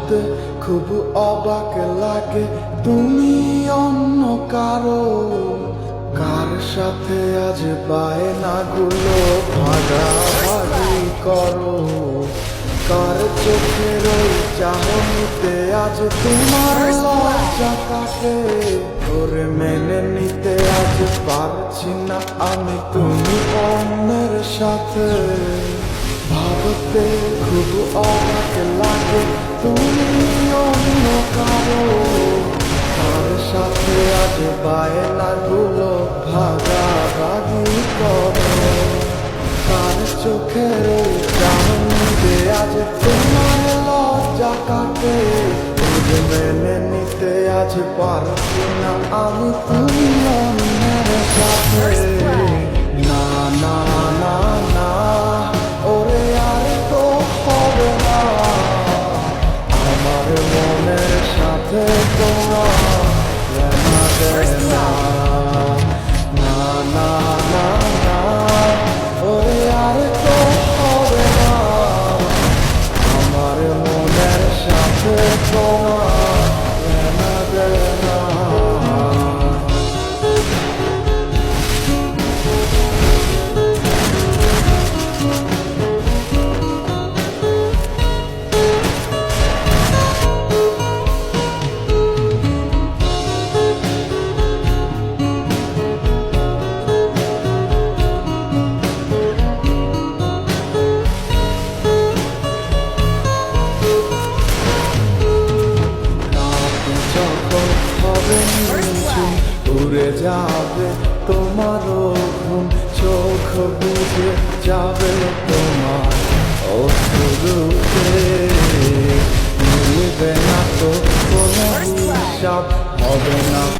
ভাবতে খুব অবাক লাগে তুমি অন্য কারো কার সাথে আজ বায়নাগুলো ভাগাভাগি করো কার চোখের ওই চাহনিতে আজ তোমার লজ্জা কাটে ওরে মেনে নিতে আজ পারছি না আমি তুমি অন্যের সাথে ভাবতে খুব অবাক লাগে তুমি অন্য কারো কার সাথে আজ বায়নাগুলো ভাগাভাগি করো কার চোখের ওই চাহনিতে আজ তোমার লজ্জা কাটে ওরে মেনে নিতে আজ পারছি না আমি তুমি অন্যের সাথে না না না না ওরে আর তো হবে না আমার মনের সাথে তোমার না না না না না না ওরে আর তো হবে না আমার মনের সাথে তোমার না না উড়ে যাবে তোমারও ঘুম চোখ বুঝে যাবে তোমার অশ্রুতে মিলবে না তো কোনো হিসাব হবে না